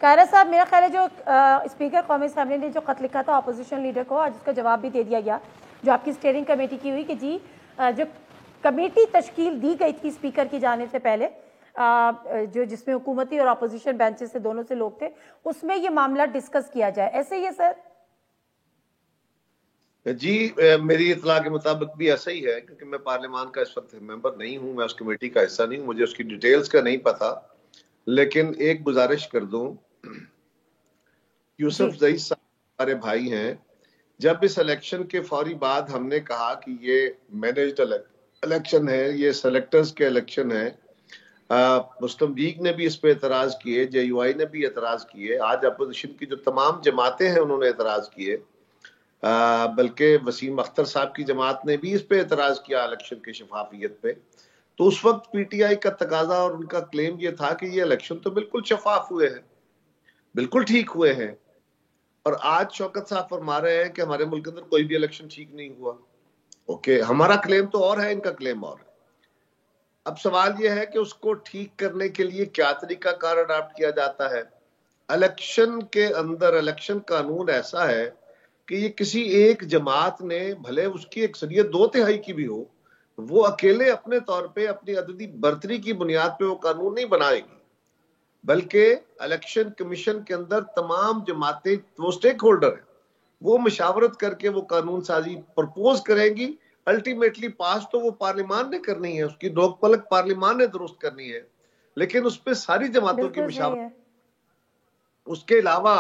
कायरा साहब, मेरा ख्याल है जो स्पीकर कौमी असम्बली ने जो खत लिखा था अपोजिशन लीडर को, आज उसका जवाब भी दे दिया गया, जो आपकी स्टीयरिंग कमेटी की हुई कि जी जो कमेटी तश्कील दी गई थी स्पीकर की जाने से पहले, जो जिसमें हुकूमती और अपोजिशन बेंचेस से दोनों से लोग थे, उसमें ये मामला डिस्कस किया जाए, ऐसे ही है सर? जी, मेरी इतला के मुताबिक भी ऐसा ही है, क्योंकि मैं पार्लियामान का इस वक्त मेंबर नहीं हूं, मैं उस कमेटी का हिस्सा नहीं हूं, मुझे उसकी डिटेल्स का नहीं पता। लेकिन एक गुजारिश कर दूं, यूसुफ जई साहब हमारे भाई हैं। जब इस इलेक्शन के फौरी बाद हमने कहा कि ये मैनेज्ड इलेक्शन है, ये सेलेक्टर्स के इलेक्शन है, मुस्लिम लीग ने भी इस पे एतराज किए, JUI ने भी एतराज किए, आज अपोजिशन की जो तमाम जमातें हैं उन्होंने एतराज किए, बल्कि वसीम अख्तर साहब की जमात ने भी इस पे एतराज किया इलेक्शन की शफाफियत पे। तो उस वक्त PTI का तकाजा और उनका क्लेम ये था कि ये इलेक्शन तो बिल्कुल शफाफ हुए हैं, बिल्कुल ठीक हुए हैं। और आज शौकत साहब फरमा रहे हैं कि हमारे मुल्क के अंदर कोई भी इलेक्शन ठीक नहीं हुआ। ओके, हमारा क्लेम तो और है, इनका क्लेम और है। अब सवाल यह है कि उसको ठीक करने के लिए क्या तरीकाकार अडॉप्ट किया जाता है। इलेक्शन के अंदर इलेक्शन कानून ऐसा है कि ये किसी एक जमात ने, भले उसकी अक्सरियत 2/3 की भी हो, वो अकेले अपने तौर पे अपनी अददी बर्तरी की बुनियाद पे वो कानून नहीं बनाएगी, बल्कि इलेक्शन कमीशन के अंदर तमाम जमातें, वो स्टेक होल्डर है, वो मशावरत करके वो कानून साजी प्रपोज करेंगी। अल्टीमेटली पास तो वो पार्लियामान ने करनी है, उसकी रोक पलक पार्लियामान ने दुरुस्त करनी है, लेकिन उस पर सारी जमातों की मशावरत। उसके अलावा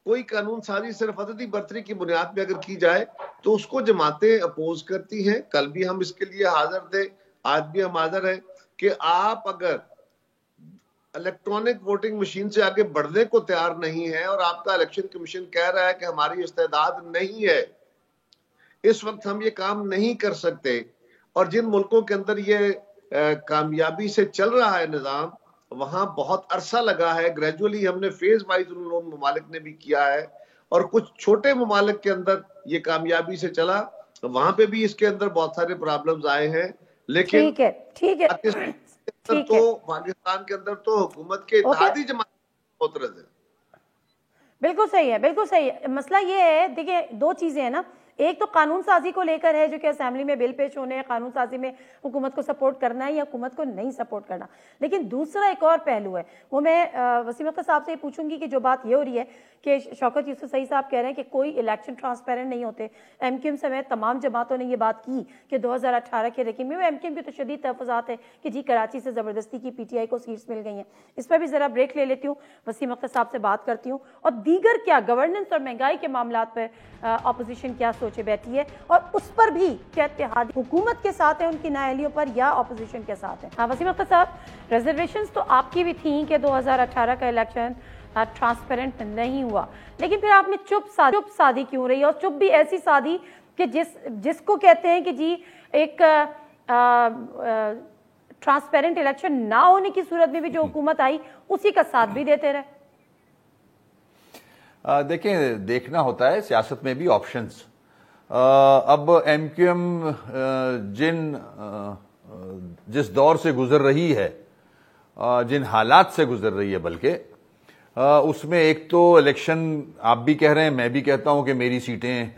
कोई कानून साजी सिर्फ अददी बर्तरी की बुनियाद पे अगर की जाए तो उसको जमातें अपोज करती हैं। कल भी हम इसके लिए हाजिर थे, आज भी हम हाजिर हैं कि आप अगर इलेक्ट्रॉनिक वोटिंग मशीन से आगे बढ़ने को तैयार नहीं है और आपका इलेक्शन कमीशन कह रहा है कि हमारी इस्तेदाद नहीं है, इस वक्त हम ये काम नहीं कर सकते, और जिन मुल्कों के अंदर ये कामयाबी से चल रहा है निजाम, वहां बहुत अरसा लगा है, ग्रेजुअली हमने फेज वाइज उन ममालिक ने भी किया है, और कुछ छोटे ममालिक के अंदर ये कामयाबी से चला, वहां पे भी इसके अंदर बहुत सारे प्रॉब्लम्स आए हैं। लेकिन ठीक है तो पाकिस्तान के अंदर तो हुकूमत के इत्तेहादी जमात मुतरज़ है। बिल्कुल सही है, बिल्कुल सही है। मसला ये है, देखिए दो चीजें हैं ना, एक तो कानून साजी को लेकर है जो कि असेंबली में बिल पेश होने हैं, कानून साजी में हुकूमत को सपोर्ट करना है या हुकूमत को नहीं सपोर्ट करना। लेकिन दूसरा एक और पहलू है, वो मैं वसीम अख्तर साहब से पूछूंगी कि जो बात ये हो रही है कि शौकत यूसुफ सही साहब कह रहे हैं कि कोई इलेक्शन ट्रांसपेरेंट नहीं होते। MQM समेत तमाम जमातों ने ये बात की कि 2018 के रकीब में MQM की तो शदीद तहफ़्फ़ुज़ात है कि जी कराची से ज़बरदस्ती की PTI को सीट्स मिल गई हैं। इस पर भी ज़रा ब्रेक ले लेती हूँ, वसीम अख्तर साहब से बात करती हूँ, और दीगर क्या गवर्नेंस और महंगाई के मामला पर अपोजिशन क्या सोचे बैठी है, और उस पर भी क्या इत्तेहादी हुकूमत के साथ है उनकी नाअहलियों पर या अपोजिशन के साथ है। हाँ वसीम अख्तर साहब, रिजर्वेशंस तो आपकी भी थी कि 2018 का इलेक्शन ट्रांसपेरेंट नहीं हुआ, लेकिन फिर आपने चुप साधी क्यों रही, और चुप भी ऐसी साधी कि जिसको कहते हैं कि जी एक ट्रांसपेरेंट इलेक्शन ना होने की सूरत में भी जो हुकूमत आई उसी का साथ भी देते रहे। देखिए, देखना होता है सियासत में भी ऑप्शंस। अब MQM जिस दौर से गुजर रही है, जिन हालात से गुजर रही है, बल्कि उसमें एक तो इलेक्शन आप भी कह रहे हैं, मैं भी कहता हूं कि मेरी सीटें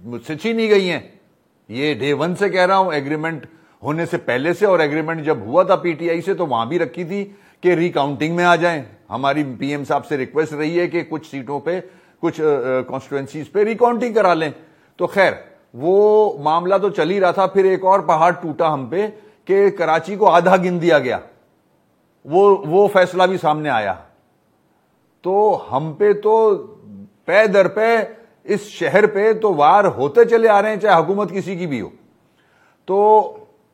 मुझसे छीनी गई हैं। ये डे 1 से कह रहा हूं, एग्रीमेंट होने से पहले से, और एग्रीमेंट जब हुआ था PTI से तो वहां भी रखी थी कि रिकाउंटिंग में आ जाएं। हमारी PM साहब से रिक्वेस्ट रही है कि कुछ सीटों पे, कुछ कॉन्स्टिट्यूएंसीज पे रिकाउंटिंग करा लें। तो खैर वो मामला तो चल ही रहा था, फिर एक और पहाड़ टूटा हम पे कि कराची को आधा गिन दिया गया, वो फैसला भी सामने आया। तो हम पे तो पे दर पे इस शहर पे तो वार होते चले आ रहे हैं, चाहे हुकूमत किसी की भी हो। तो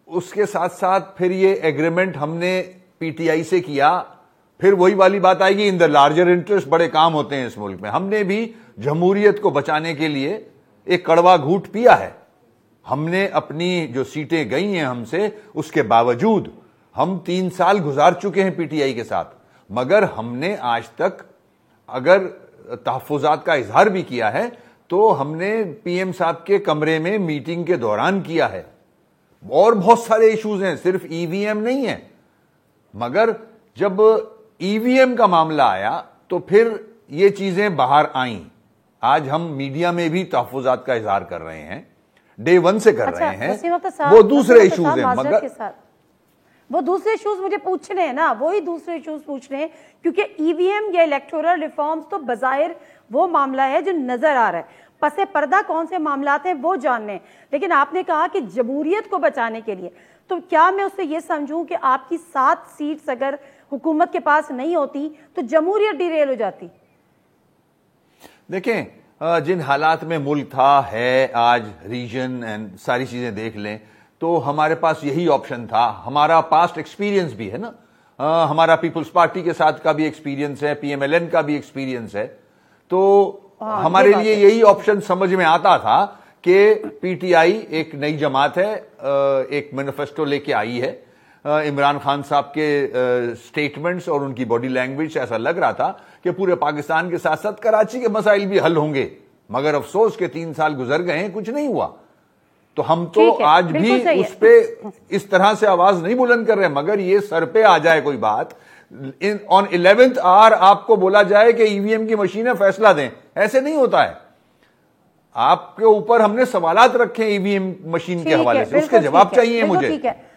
उसके साथ साथ फिर ये एग्रीमेंट हमने PTI से किया, फिर वही वाली बात आएगी, इन द लार्जर इंटरेस्ट बड़े काम होते हैं इस मुल्क में। हमने भी जमहूरियत को बचाने के लिए एक कड़वा घूंट पिया है। हमने अपनी जो सीटें गई हैं हमसे, उसके बावजूद हम 3 साल गुजार चुके हैं PTI के साथ, मगर हमने आज तक अगर तहफ़्फ़ुज़ात का इजहार भी किया है तो हमने PM साहब के कमरे में मीटिंग के दौरान किया है। और बहुत सारे इश्यूज हैं, सिर्फ EVM नहीं है, मगर जब ईवीएम का मामला आया तो फिर ये चीजें बाहर आईं। आज हम मीडिया में भी तहफुजात का इजहार कर रहे हैं, डे वन से कर रहे हैं। वो दूसरे इशूज हैं, मगर वो दूसरे इश्यूज मुझे पूछने हैं ना, वही दूसरे इश्यूज पूछने हैं, क्योंकि ईवीएम या इलेक्टोरल रिफॉर्म्स तो बजाहिर वो मामला है जो नजर आ रहा है, पसे पर्दा कौन से मामलात हैं वो जानने हैं। लेकिन आपने कहा कि जमहूरियत को बचाने के लिए, तो क्या मैं उससे ये समझूं कि आपकी 7 सीट्स अगर हुकूमत के पास नहीं होती तो जमहूरियत डिरेल हो जाती? देखें, जिन हालात में मुल्क था है आज, रीजन एंड सारी चीजें देख लें, तो हमारे पास यही ऑप्शन था। हमारा पास्ट एक्सपीरियंस भी है ना, हमारा पीपुल्स पार्टी के साथ का भी एक्सपीरियंस है, पीएमएलएन का भी एक्सपीरियंस है। तो हमारे लिए यही ऑप्शन समझ में आता था कि पीटीआई एक नई जमात है, एक मैनिफेस्टो लेके आई है। इमरान खान साहब के स्टेटमेंट्स और उनकी बॉडी लैंग्वेज से ऐसा लग रहा था कि पूरे पाकिस्तान के साथ साथ कराची के मसाइल भी हल होंगे, मगर अफसोस के 3 साल गुजर गए हैं, कुछ नहीं हुआ। तो हम तो आज भी उस पे इस तरह से आवाज नहीं बुलंद कर रहे, मगर ये सर पे आ जाए कोई बात, ऑन 11th आवर आपको बोला जाए कि ईवीएम की मशीनें फैसला दें, ऐसे नहीं होता है। आपके ऊपर हमने सवालात रखे ईवीएम मशीन के हवाले से, उसके जवाब चाहिए मुझे।